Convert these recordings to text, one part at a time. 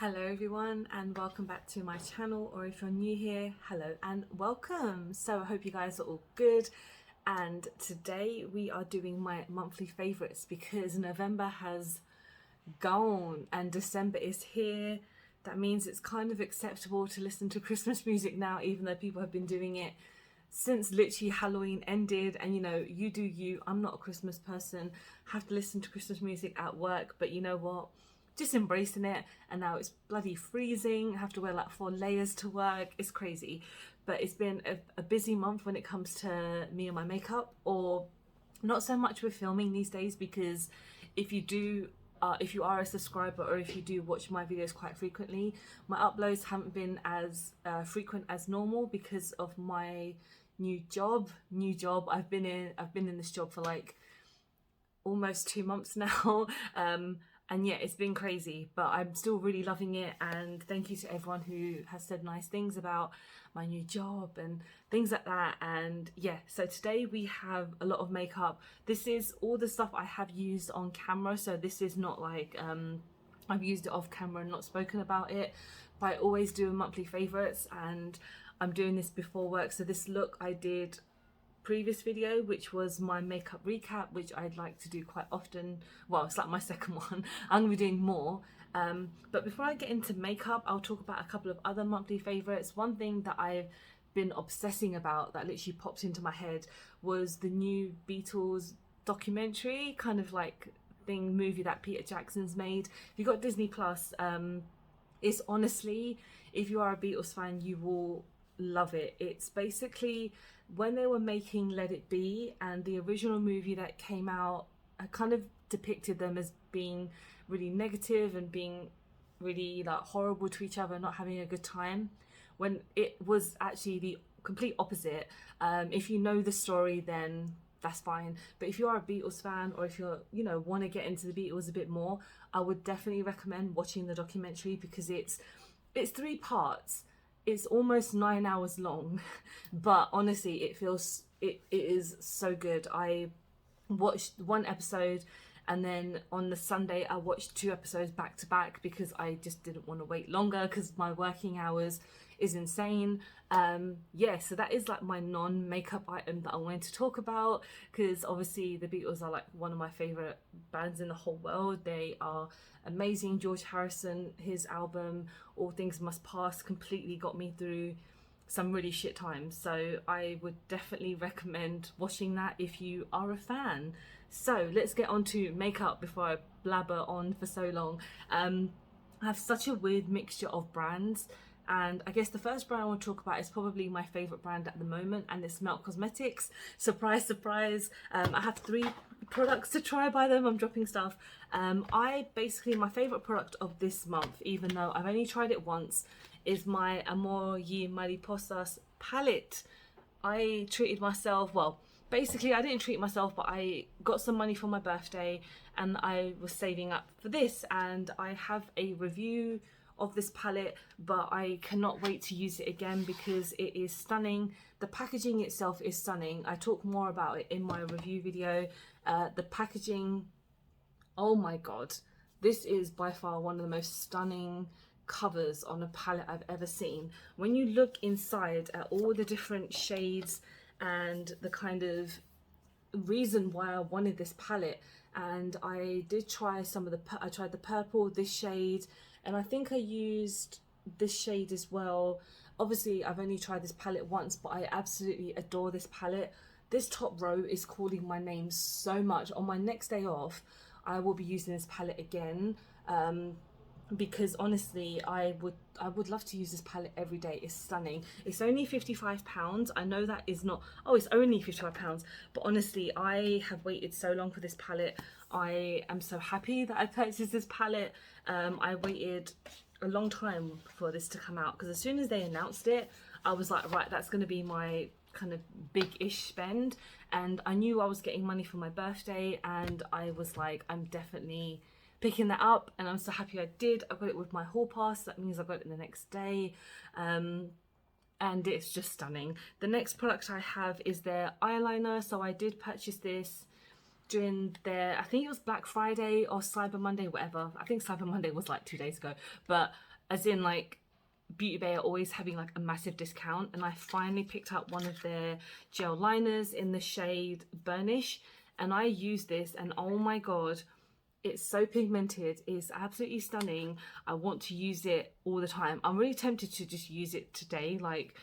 Hello everyone and welcome back to my channel, or if you're new here, hello and welcome. So I hope you guys are all good, and today we are doing my monthly favorites because November has gone and December is here. That means it's kind of acceptable to listen to Christmas music now, even though people have been doing it since literally Halloween ended. And you know, you do you. I'm not a Christmas person, have to listen to Christmas music at work, but you know what, just embracing it. And now it's bloody freezing, I have to wear like 4 layers to work. It's crazy, but it's been a busy month when it comes to me and my makeup, or not so much with filming these days, because if you are a subscriber, or if you do watch my videos quite frequently, my uploads haven't been as frequent as normal because of my new job. I've been in this job for like almost 2 months now. And yeah, it's been crazy, but I'm still really loving it. And thank you to everyone who has said nice things about my new job and things like that. And yeah, so today we have a lot of makeup. This is all the stuff I have used on camera, so this is not like I've used it off camera and not spoken about it, but I always do a monthly favorites, and I'm doing this before work. So this look I did previous video, which was my makeup recap, which I'd like to do quite often. Well, it's like my second one. I'm gonna be doing more, but before I get into makeup, I'll talk about a couple of other monthly favorites. One thing that I've been obsessing about that literally popped into my head was the new Beatles documentary kind of like movie that Peter Jackson's made. If you got Disney Plus, it's honestly, if you are a Beatles fan, you will love it. It's basically when they were making Let It Be, and the original movie that came out kind of depicted them as being really negative and being really like horrible to each other, not having a good time, when it was actually the complete opposite. If you know the story, then that's fine, but if you are a Beatles fan, or if you're, you know, want to get into the Beatles a bit more, I would definitely recommend watching the documentary, because it's 3 parts. It's almost 9 hours long, but honestly, it is so good. I watched 1 episode, and then on the Sunday I watched 2 episodes back to back, because I just didn't want to wait longer, because my working hours is insane. Yeah, so that is like my non-makeup item that I wanted to talk about, because obviously the Beatles are like one of my favorite bands in the whole world. They are amazing. George Harrison, his album All Things Must Pass completely got me through some really shit times, so I would definitely recommend watching that if you are a fan. So let's get on to makeup before I blabber on for so long. I have such a weird mixture of brands, and I guess the first brand I want to talk about is probably my favourite brand at the moment, and it's Milky Cosmetics. Surprise, surprise. I have 3 products to try by them. I'm dropping stuff. My favourite product of this month, even though I've only tried it once, is my Amor y Mariposas palette. I treated myself, well, basically I didn't treat myself, but I got some money for my birthday and I was saving up for this, and I have a review of this palette, but I cannot wait to use it again because it is stunning. The packaging itself is stunning. I talk more about it in my review video. The packaging, oh my god, this is by far one of the most stunning covers on a palette I've ever seen. When you look inside at all the different shades and the kind of reason why I wanted this palette, and I did try some of I tried the purple, this shade, and I think I used this shade as well. Obviously I've only tried this palette once, but I absolutely adore this palette. This top row is calling my name so much. On my next day off I will be using this palette again, because honestly I would love to use this palette every day. It's stunning. It's only £55. I know that is not, oh, it's only £55, but honestly I have waited so long for this palette. I am so happy that I purchased this palette. I waited a long time for this to come out, because as soon as they announced it I was like, right, that's going to be my kind of big-ish spend, and I knew I was getting money for my birthday, and I was like, I'm definitely picking that up, and I'm so happy I did. I got it with my hall pass, that means I got it the next day, and it's just stunning. The next product I have is their eyeliner. So I did purchase this during their, I think it was Black Friday or Cyber Monday, whatever. I think Cyber Monday was like 2 days ago, but as in like Beauty Bay are always having like a massive discount, and I finally picked up one of their gel liners in the shade Burnish, and I use this, and oh my god, it's so pigmented. It's absolutely stunning. I want to use it all the time. I'm really tempted to just use it today, like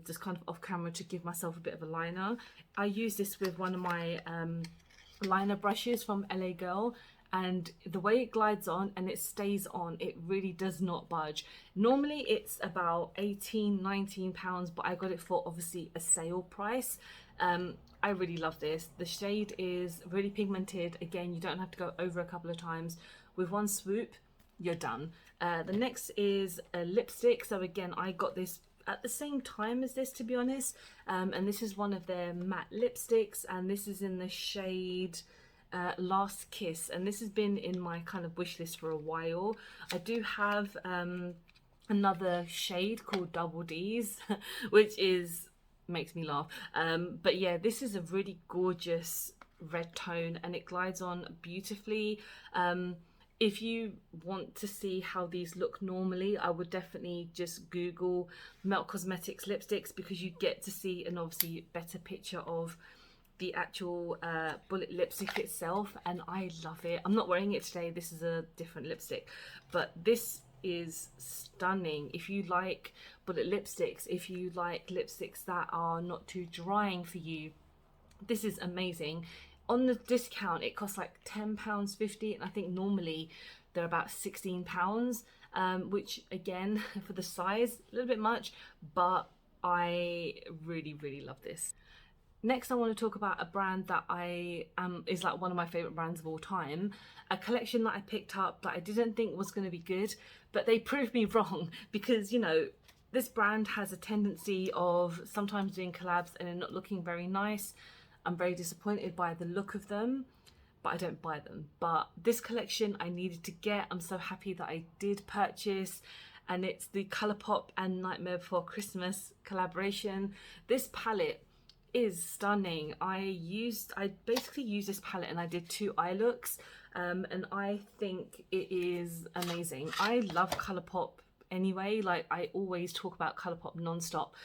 just kind of off camera, to give myself a bit of a liner. I use this with one of my liner brushes from LA Girl, and the way it glides on and it stays on, it really does not budge. Normally it's about 18-19 pounds, but I got it for obviously a sale price. I really love this. The shade is really pigmented. Again, you don't have to go over a couple of times. With one swoop, you're done. The next is a lipstick. So again, I got this at the same time as this, to be honest. And this is one of their matte lipsticks, and this is in the shade Last Kiss, and this has been in my kind of wish list for a while. I do have another shade called Double D's which makes me laugh, but yeah, this is a really gorgeous red tone and it glides on beautifully. If you want to see how these look normally, I would definitely just Google Melt Cosmetics lipsticks, because you get to see an obviously better picture of the actual bullet lipstick itself, and I love it. I'm not wearing it today, this is a different lipstick, but this is stunning. If you like bullet lipsticks, if you like lipsticks that are not too drying for you, this is amazing. On the discount it costs like £10.50, and I think normally they're about £16, which again, for the size, a little bit much, but I really love this. Next, I want to talk about a brand that is like one of my favorite brands of all time. A collection that I picked up that I didn't think was going to be good, but they proved me wrong, because, you know, this brand has a tendency of sometimes doing collabs and they're not looking very nice. I'm very disappointed by the look of them, but I don't buy them. But this collection I needed to get. I'm so happy that I did purchase, and it's the Colourpop and Nightmare Before Christmas collaboration. This palette is stunning. I basically used this palette and I did 2 eye looks, and I think it is amazing. I love Colourpop anyway, like I always talk about Colourpop non-stop,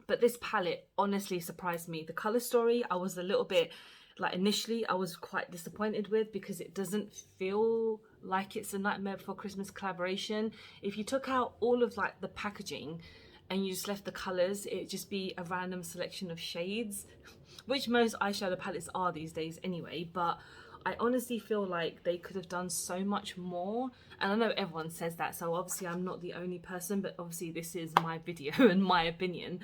but this palette honestly surprised me. The color story, I was a little bit like, initially I was quite disappointed with, because it doesn't feel like it's a Nightmare Before Christmas collaboration. If you took out all of like the packaging and you just left the colours, it'd just be a random selection of shades, which most eyeshadow palettes are these days anyway, but I honestly feel like they could have done so much more. And I know everyone says that, so obviously I'm not the only person, but obviously this is my video and my opinion.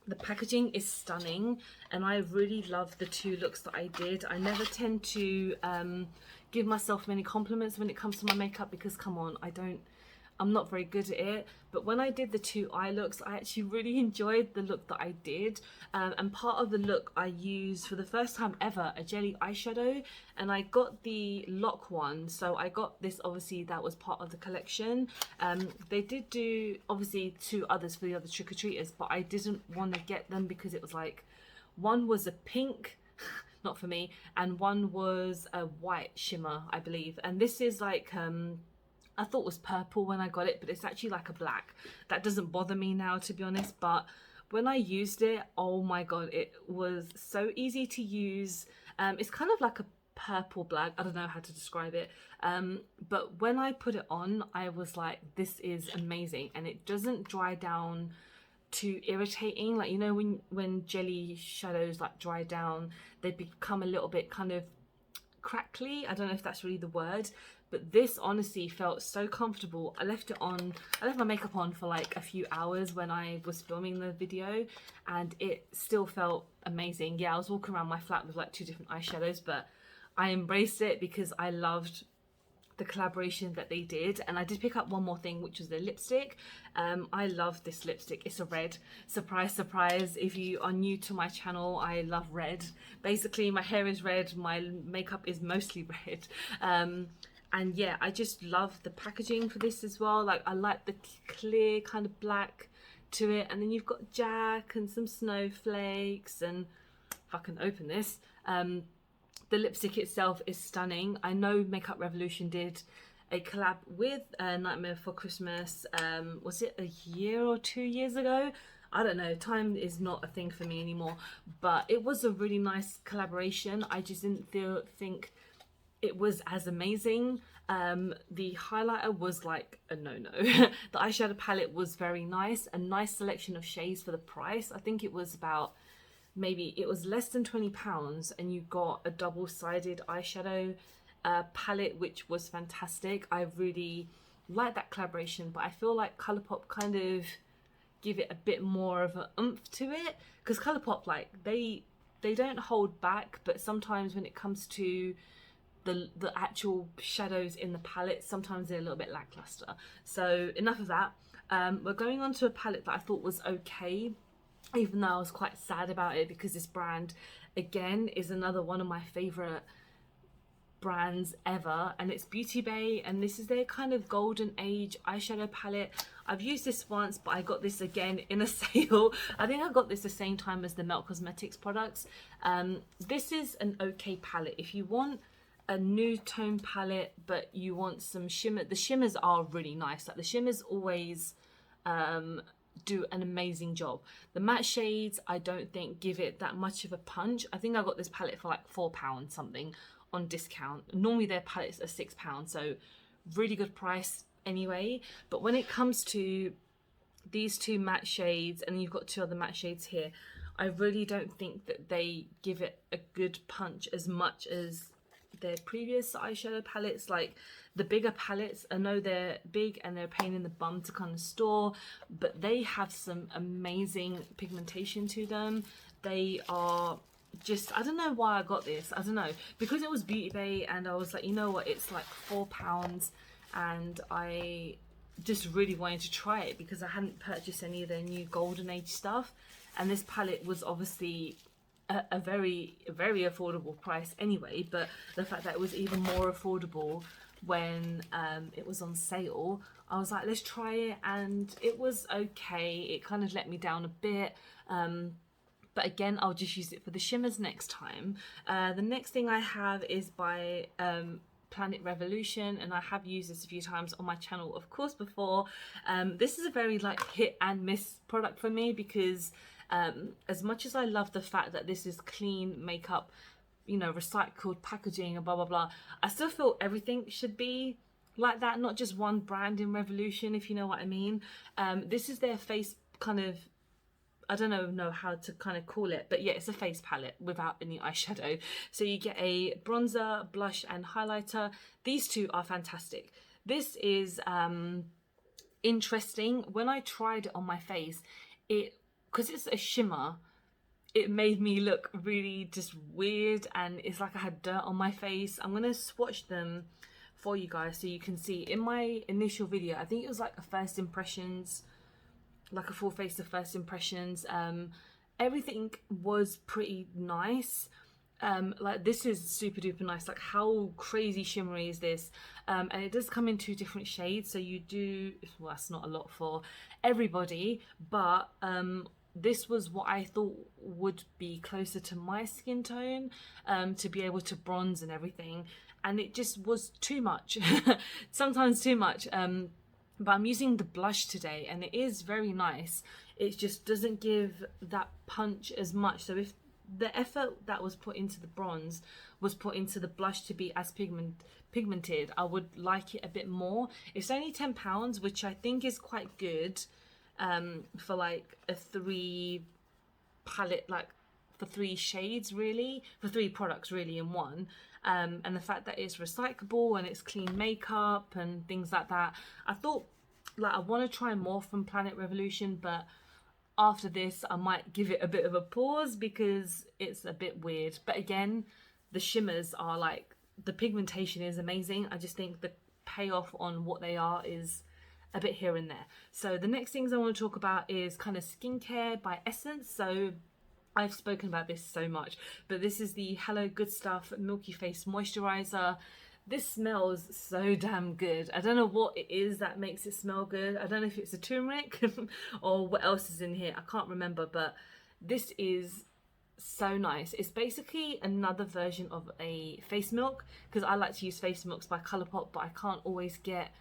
The packaging is stunning, and I really love the 2 looks that I did. I never tend to give myself many compliments when it comes to my makeup, because come on, I'm not very good at it, but when I did the 2 eye looks, I actually really enjoyed the look that I did. And part of the look, I used for the first time ever a jelly eyeshadow, and I got the lock one, so I got this, obviously that was part of the collection. They did do obviously 2 others for the other trick-or-treaters, but I didn't want to get them because it was like, one was a pink not for me, and one was a white shimmer, I believe, and this is like I thought it was purple when I got it, but it's actually like a black. That doesn't bother me now, to be honest, but when I used it, oh my god, it was so easy to use. It's kind of like a purple black, I don't know how to describe it, but when I put it on, I was like, this is amazing, and it doesn't dry down too irritating. Like, you know, when jelly shadows like dry down, they become a little bit kind of crackly. I don't know if that's really the word, but this honestly felt so comfortable. I left my makeup on for like a few hours when I was filming the video, and it still felt amazing. Yeah, I was walking around my flat with like 2 different eyeshadows, but I embraced it because I loved the collaboration that they did. And I did pick up one more thing, which was the lipstick. I love this lipstick. It's a red. Surprise, surprise. If you are new to my channel, I love red. Basically, my hair is red, my makeup is mostly red. And yeah, I just love the packaging for this as well. Like, I like the clear kind of black to it, and then you've got Jack and some snowflakes, and if I can open this, the lipstick itself is stunning. I know Makeup Revolution did a collab with Nightmare Before Christmas. Was it a year or 2 years ago? I don't know, time is not a thing for me anymore, but it was a really nice collaboration. I just didn't think it was as amazing. The highlighter was like a no-no. The eyeshadow palette was very nice, a nice selection of shades for the price. I think it was about, maybe it was less than £20, and you got a double-sided eyeshadow palette, which was fantastic. I really like that collaboration, but I feel like Colourpop kind of give it a bit more of an oomph to it, because Colourpop, like, they don't hold back, but sometimes when it comes to the actual shadows in the palette, sometimes they're a little bit lackluster. So enough of that. We're going on to a palette that I thought was okay, even though I was quite sad about it, because this brand, again, is another one of my favourite brands ever, and it's Beauty Bay, and this is their kind of golden age eyeshadow palette. I've used this once, but I got this again in a sale. I think I got this the same time as the Melt Cosmetics products. This is an okay palette if you want a nude tone palette, but you want some shimmer. The shimmers are really nice. Like, the shimmers always do an amazing job. The matte shades, I don't think give it that much of a punch. I think I got this palette for like £4 something on discount. Normally their palettes are £6, so really good price anyway. But when it comes to these two matte shades, and you've got two other matte shades here, I really don't think that they give it a good punch as much as their previous eyeshadow palettes. Like, the bigger palettes, I know they're big and they're a pain in the bum to kind of store, but they have some amazing pigmentation to them. They are just, I don't know why I got this. I don't know, because it was Beauty Bay, and I was like, you know what, it's like £4, and I just really wanted to try it because I hadn't purchased any of their new golden age stuff, and this palette was obviously a very affordable price anyway, but the fact that it was even more affordable when it was on sale, I was like, let's try it, and it was okay. It kind of let me down a bit, but again, I'll just use it for the shimmers next time. The next thing I have is by Planet Revolution, and I have used this a few times on my channel, of course, before. This is a very like hit and miss product for me, because as much as I love the fact that this is clean makeup, you know, recycled packaging and blah blah blah, I still feel everything should be like that, not just one brand in Revolution, if you know what I mean. This is their face kind of, I don't know how to kind of call it, but yeah, it's a face palette without any eyeshadow. So you get a bronzer, blush and highlighter. These two are fantastic. This is interesting. When I tried it on my face, because it's a shimmer, it made me look really just weird, and it's like I had dirt on my face. I'm gonna swatch them for you guys so you can see. In my initial video, I think it was like a first impressions, like a full face of first impressions. Everything was pretty nice. Like, this is super duper nice. Like, how crazy shimmery is this? And it does come in 2 different shades, so you do, well, that's not a lot for everybody, but this was what I thought would be closer to my skin tone, to be able to bronze and everything, and it just was too much. Sometimes too much. But I'm using the blush today, and it is very nice. It just doesn't give that punch as much. So if the effort that was put into the bronze was put into the blush to be as pigmented, I would like it a bit more. It's only £10, which I think is quite good for like a 3 palette, like for 3 shades really, for 3 products really in one. And the fact that it's recyclable and it's clean makeup and things like that, I thought, like, I want to try more from Planet Revolution, but after this I might give it a bit of a pause because it's a bit weird. But again, the shimmers are like, the pigmentation is amazing. I just think the payoff on what they are is a bit here and there. So the next things I want to talk about is kind of skincare by Essence. So I've spoken about this so much, but this is the Hello Good Stuff Milky Face Moisturizer. This smells so damn good. I don't know what it is that makes it smell good. I don't know if it's a turmeric or what else is in here. I can't remember, but this is so nice. It's basically another version of a face milk, because I like to use face milks by Colourpop, but I can't always get,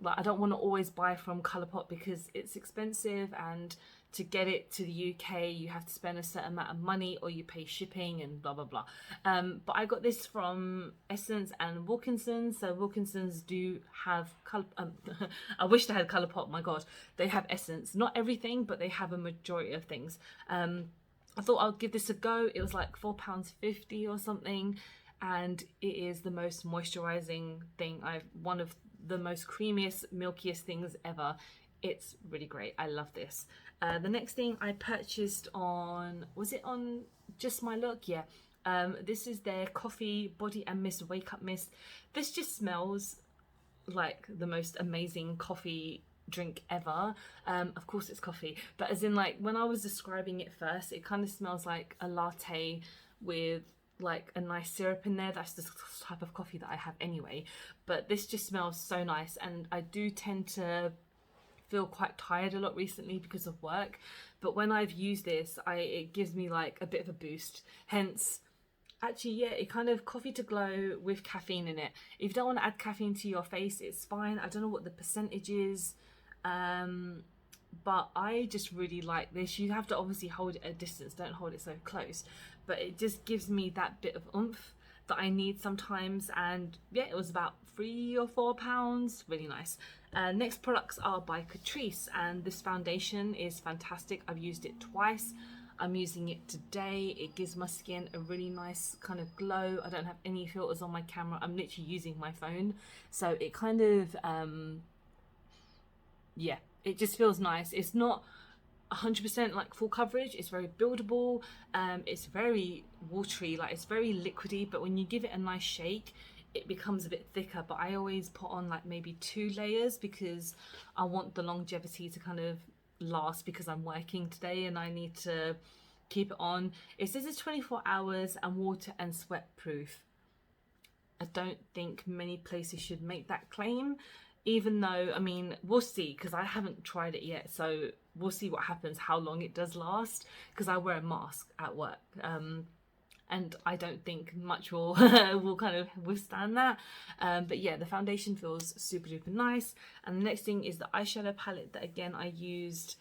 like, I don't want to always buy from Colourpop because it's expensive, and to get it to the UK you have to spend a certain amount of money, or you pay shipping and blah blah blah. But I got this from Essence and Wilkinson's. So Wilkinson's do have I wish they had Colourpop, my god. They have Essence, not everything, but they have a majority of things. I thought I'll give this a go. It was like £4.50 or something, and it is the most moisturizing thing. One of the most creamiest, milkiest things ever. It's really great. I love this. The next thing I purchased on, was it on Just My Look? Yeah. This is their Coffee Body and Mist Wake Up Mist. This just smells like the most amazing coffee drink ever. Of course it's coffee, but as in, like, when I was describing it first, it kind of smells like a latte with like a nice syrup in there. That's the type of coffee that I have anyway, but this just smells so nice. And I do tend to feel quite tired a lot recently because of work, but when I've used this, it gives me like a bit of a boost. Hence, actually, yeah, it kind of coffee to glow with caffeine in it. If you don't want to add caffeine to your face, it's fine. I don't know what the percentage is, but I just really like this. You have to obviously hold it at a distance, don't hold it so close, but it just gives me that bit of oomph that I need sometimes. And yeah, it was about £3 or £4, really nice. Next products are by Catrice, and this foundation is fantastic. I've used it twice. I'm using it today. It gives my skin a really nice kind of glow. I don't have any filters on my camera. I'm literally using my phone, so it kind of yeah, it just feels nice. It's not 100% like full coverage. It's very buildable. It's very watery, like it's very liquidy, but when you give it a nice shake, it becomes a bit thicker. But I always put on like maybe 2 layers because I want the longevity to kind of last, because I'm working today and I need to keep it on. It says it's 24 hours and water and sweat proof. I don't think many places should make that claim, even though, I mean, we'll see, because I haven't tried it yet, so we'll see what happens, how long it does last, because I wear a mask at work, and I don't think much will will kind of withstand that. But yeah, the foundation feels super duper nice. And the next thing is the eyeshadow palette that, again, I used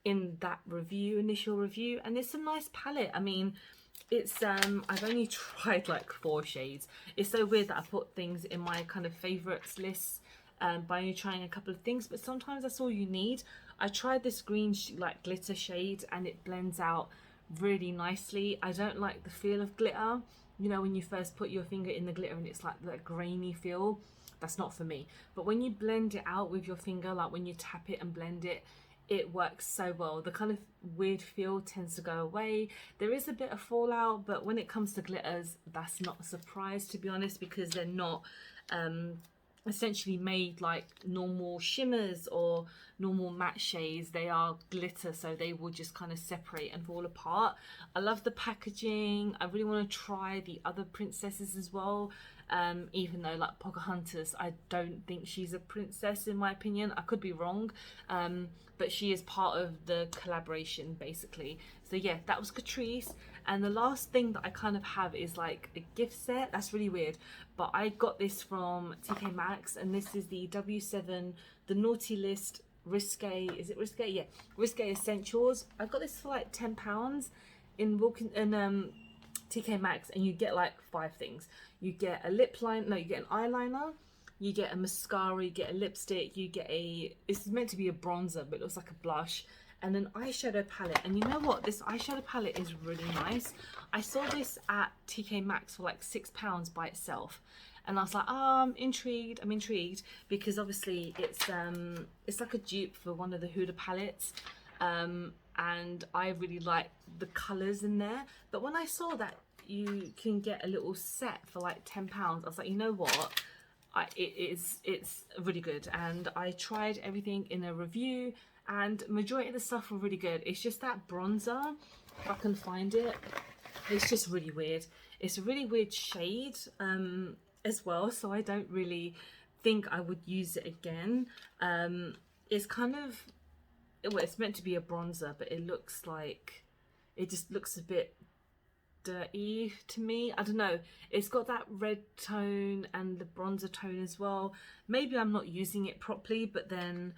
in that initial review, and it's a nice palette. I mean, it's I've only tried like 4 shades. It's so weird that I put things in my kind of favorites lists by only trying a couple of things, but sometimes that's all you need. I tried this green like glitter shade, and it blends out really nicely. I don't like the feel of glitter, you know, when you first put your finger in the glitter and it's like that grainy feel. That's not for me. But when you blend it out with your finger, like when you tap it and blend it, it works so well. The kind of weird feel tends to go away. There is a bit of fallout, but when it comes to glitters, that's not a surprise, to be honest, because they're not essentially made like normal shimmers or normal matte shades. They are glitter, so they will just kind of separate and fall apart. I love the packaging. I really want to try the other princesses as well, even though like Pocahontas, I don't think she's a princess in my opinion. I could be wrong, but she is part of the collaboration basically. So yeah, that was Catrice. And the last thing that I kind of have is like a gift set. That's really weird, but I got this from TK Maxx, and this is the W7, the Naughty List Risque, is it Risque? Yeah, Risque Essentials. I got this for like £10 in TK Maxx, and you get like 5 things. You get a lip line, no, you get an eyeliner, you get a mascara, you get a lipstick, you get it's meant to be a bronzer, but it looks like a blush, and an eyeshadow palette. And you know what, this eyeshadow palette is really nice. I saw this at TK Maxx for like £6 by itself, and I was like, oh, I'm intrigued because obviously it's like a dupe for one of the Huda palettes, and I really like the colours in there. But when I saw that you can get a little set for like £10, I was like, you know what, it's really good. And I tried everything in a review, and majority of the stuff were really good. It's just that bronzer, if I can find it, it's just really weird. It's a really weird shade as well, so I don't really think I would use it again. It's kind of, well, it's meant to be a bronzer, but it looks like, it just looks a bit dirty to me. I don't know, it's got that red tone and the bronzer tone as well. Maybe I'm not using it properly, but then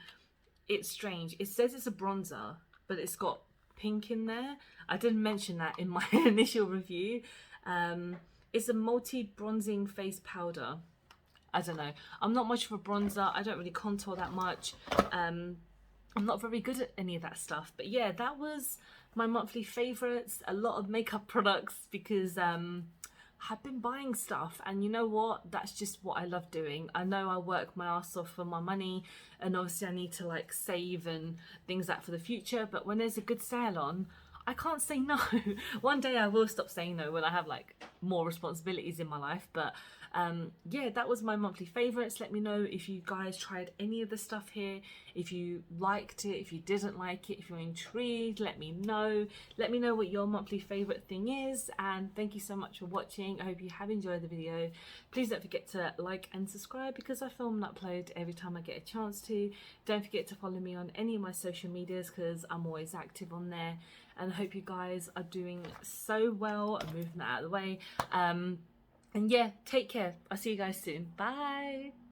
it's strange. It says it's a bronzer, but it's got pink in there. I didn't mention that in my initial review. It's a multi bronzing face powder. I don't know, I'm not much of a bronzer. I don't really contour that much. I'm not very good at any of that stuff. But yeah, that was my monthly favorites. A lot of makeup products because I've been buying stuff, and you know what, that's just what I love doing. I know I work my ass off for my money, and obviously I need to like save and things like that for the future, but when there's a good sale on, I can't say no. One day I will stop saying no when I have like more responsibilities in my life. But yeah, that was my monthly favorites. Let me know if you guys tried any of the stuff here, if you liked it, if you didn't like it, if you're intrigued, let me know. Let me know what your monthly favorite thing is, and thank you so much for watching. I hope you have enjoyed the video. Please don't forget to like and subscribe because I film and upload every time I get a chance to. Don't forget to follow me on any of my social medias because I'm always active on there. And I hope you guys are doing so well. I'm moving that out of the way. And yeah, take care. I'll see you guys soon. Bye.